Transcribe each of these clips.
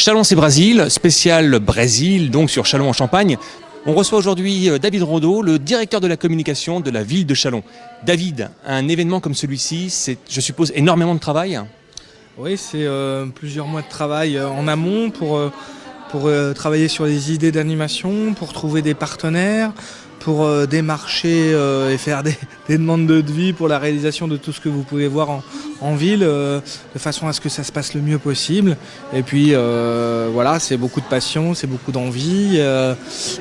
Chalon c'est Brésil, spécial Brésil, donc sur Châlons en Champagne. On reçoit aujourd'hui David Rondeau, le directeur de la communication de la ville de Châlons. David, un événement comme celui-ci, c'est, je suppose, énormément de travail? Oui, c'est plusieurs mois de travail en amont pour travailler sur les idées d'animation, pour trouver des partenaires, pour démarcher et faire des demandes de devis pour la réalisation de tout ce que vous pouvez voir en ville, de façon à ce que ça se passe le mieux possible. Et puis voilà, c'est beaucoup de passion, c'est beaucoup d'envie.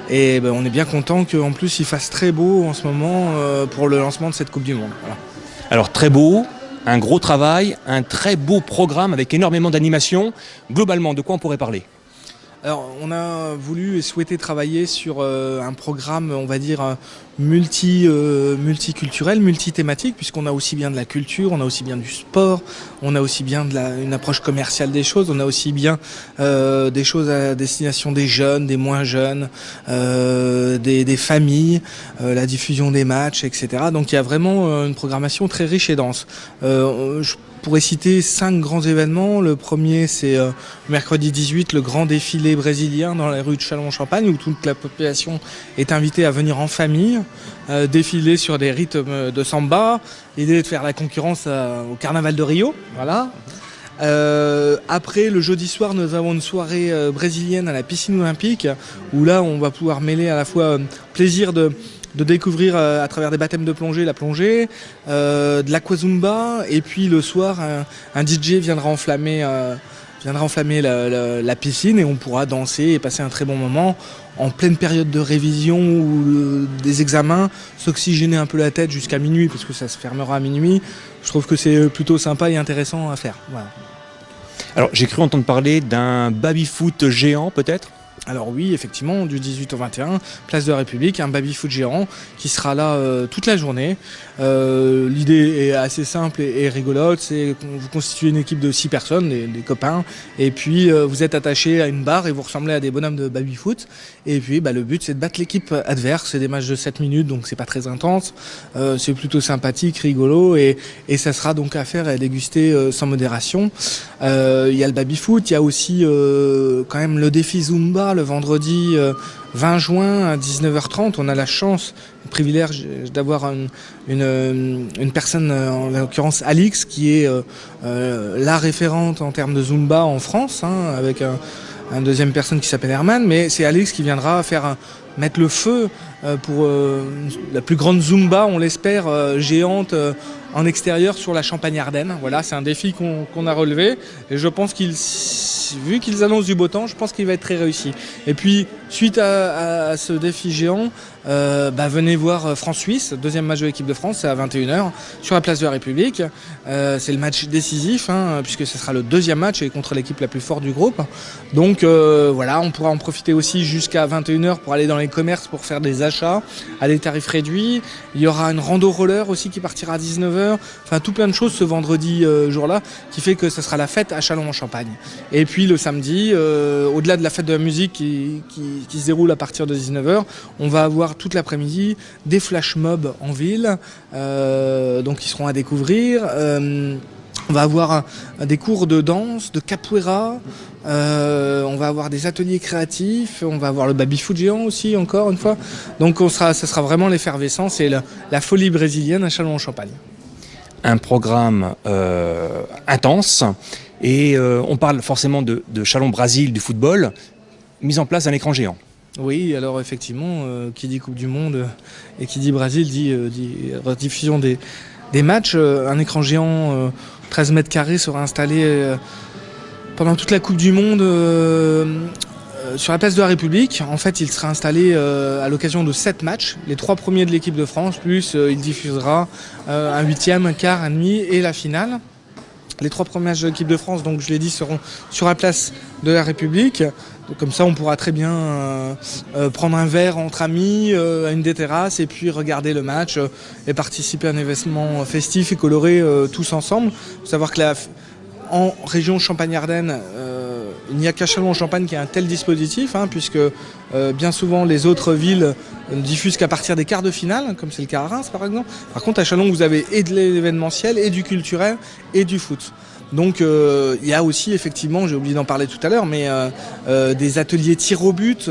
Et on est bien content qu'en plus il fasse très beau en ce moment pour le lancement de cette Coupe du Monde. Voilà. Alors très beau, un gros travail, un très beau programme avec énormément d'animation. Globalement, de quoi on pourrait parler? Alors, on a voulu et souhaité travailler sur un programme, on va dire, multiculturel, multithématique, puisqu'on a aussi bien de la culture, on a aussi bien du sport, on a aussi bien une approche commerciale des choses, on a aussi bien des choses à destination des jeunes, des moins jeunes, des familles, la diffusion des matchs, etc. Donc il y a vraiment une programmation très riche et dense. Je pourrais citer 5 grands événements. Le premier, c'est mercredi 18, le grand défilé brésilien dans la rue de Châlons-en-Champagne, où toute la population est invitée à venir en famille, défiler sur des rythmes de samba. L'idée est de faire la concurrence au Carnaval de Rio. Voilà. Après, le jeudi soir, nous avons une soirée brésilienne à la piscine olympique, où là, on va pouvoir mêler à la fois plaisir de découvrir à travers des baptêmes de plongée la plongée, de l'aquazumba, et puis le soir un DJ viendra enflammer la piscine et on pourra danser et passer un très bon moment en pleine période de révision ou des examens, s'oxygéner un peu la tête jusqu'à minuit parce que ça se fermera à minuit. Je trouve que c'est plutôt sympa et intéressant à faire. Voilà. Alors j'ai cru entendre parler d'un baby-foot géant peut-être? Alors oui, effectivement, du 18 au 21, place de la République, un baby-foot géant qui sera là toute la journée. L'idée est assez simple et rigolote, c'est que vous constituez une équipe de 6 personnes, des copains, et puis vous êtes attachés à une barre et vous ressemblez à des bonhommes de baby-foot. Et puis le but c'est de battre l'équipe adverse, c'est des matchs de 7 minutes, donc c'est pas très intense, c'est plutôt sympathique, rigolo, et ça sera donc à faire et à déguster sans modération. Il y a le baby-foot, il y a aussi quand même le défi Zumba, le vendredi 20 juin à 19h30, on a la chance, le privilège d'avoir une personne, en l'occurrence Alix, qui est la référente en termes de Zumba en France, hein, avec un deuxième personne qui s'appelle Herman, mais c'est Alix qui viendra mettre le feu pour la plus grande Zumba, on l'espère, géante en extérieur sur la Champagne-Ardenne. Voilà, c'est un défi qu'on a relevé et je pense vu qu'ils annoncent du beau temps, je pense qu'il va être très réussi. Et puis, suite à ce défi géant, venez voir France-Suisse, deuxième match de l'équipe de France, c'est à 21h, sur la place de la République. C'est le match décisif, hein, puisque ce sera le deuxième match et contre l'équipe la plus forte du groupe. Donc voilà, on pourra en profiter aussi jusqu'à 21h pour aller dans les commerces pour faire des achats à des tarifs réduits. Il y aura une rando roller aussi qui partira à 19h. Enfin, tout plein de choses ce vendredi jour-là, qui fait que ce sera la fête à Châlons-en-Champagne. Et puis le samedi, au-delà de la fête de la musique qui se déroule à partir de 19h, on va avoir toute l'après-midi des flash mobs en ville, donc qui seront à découvrir. On va avoir des cours de danse, de capoeira, on va avoir des ateliers créatifs, on va avoir le baby-foot géant aussi, encore une fois. Donc ça sera vraiment l'effervescence et la folie brésilienne à Châlons-en-Champagne. Un programme intense et on parle forcément de Châlons-Brésil, du football, mise en place d'un écran géant. Oui, alors effectivement, qui dit Coupe du Monde et qui dit Brésil dit rediffusion des matchs. Un écran géant 13 mètres carrés sera installé pendant toute la Coupe du Monde sur la place de la République. En fait, il sera installé à l'occasion de 7 matchs, les 3 premiers de l'équipe de France, plus il diffusera un 8e, un quart, un demi et la finale. Les 3 premiers matchs de l'équipe de France, donc je l'ai dit, seront sur la place de la République. Donc, comme ça, on pourra très bien prendre un verre entre amis à une des terrasses et puis regarder le match et participer à un événement festif et coloré tous ensemble. Il faut savoir que en région Champagne-Ardenne, il n'y a qu'à Châlons-en-Champagne qui a un tel dispositif, hein, puisque bien souvent les autres villes ne diffusent qu'à partir des quarts de finale, comme c'est le cas à Reims par exemple. Par contre à Châlons vous avez et de l'événementiel, et du culturel, et du foot. Donc il y a aussi effectivement, j'ai oublié d'en parler tout à l'heure, mais des ateliers tir au but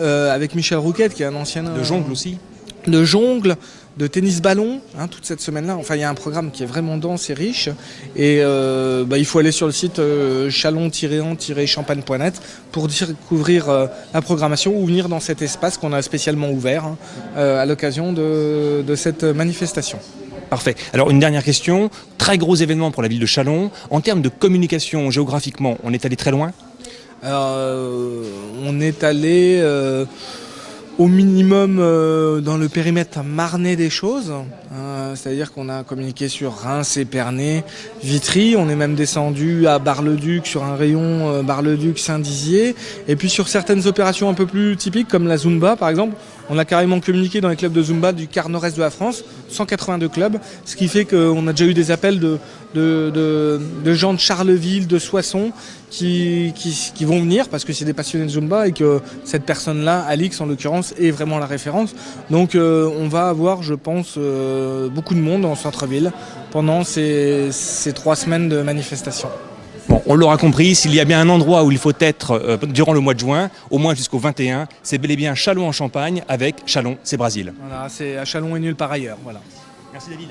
avec Michel Rouquette qui est un ancien... De jongle aussi. De jongle, de tennis-ballon, toute cette semaine-là. Enfin, il y a un programme qui est vraiment dense et riche. Et il faut aller sur le site chalon-en-champagne.net pour découvrir la programmation ou venir dans cet espace qu'on a spécialement ouvert à l'occasion de cette manifestation. Parfait. Alors une dernière question. Très gros événement pour la ville de Châlons. En termes de communication géographiquement, on est allé très loin ? On est allé... au minimum dans le périmètre marnais des choses, c'est-à-dire qu'on a communiqué sur Reims, Épernay, Vitry, on est même descendu à Bar-le-Duc sur un rayon Bar-le-Duc, Saint-Dizier, et puis sur certaines opérations un peu plus typiques comme la Zumba par exemple, on a carrément communiqué dans les clubs de Zumba du quart nord-est de la France, 182 clubs, ce qui fait qu'on a déjà eu des appels de gens de Charleville, de Soissons, qui vont venir parce que c'est des passionnés de Zumba et que cette personne-là, Alix en l'occurrence, est vraiment la référence. Donc on va avoir, je pense, beaucoup de monde en centre-ville pendant ces 3 semaines de manifestation. Bon, on l'aura compris, s'il y a bien un endroit où il faut être durant le mois de juin, au moins jusqu'au 21, c'est bel et bien Châlons en Champagne avec Châlons, c'est Brésil. Voilà, c'est à Châlons et nulle part ailleurs. Voilà. Merci David.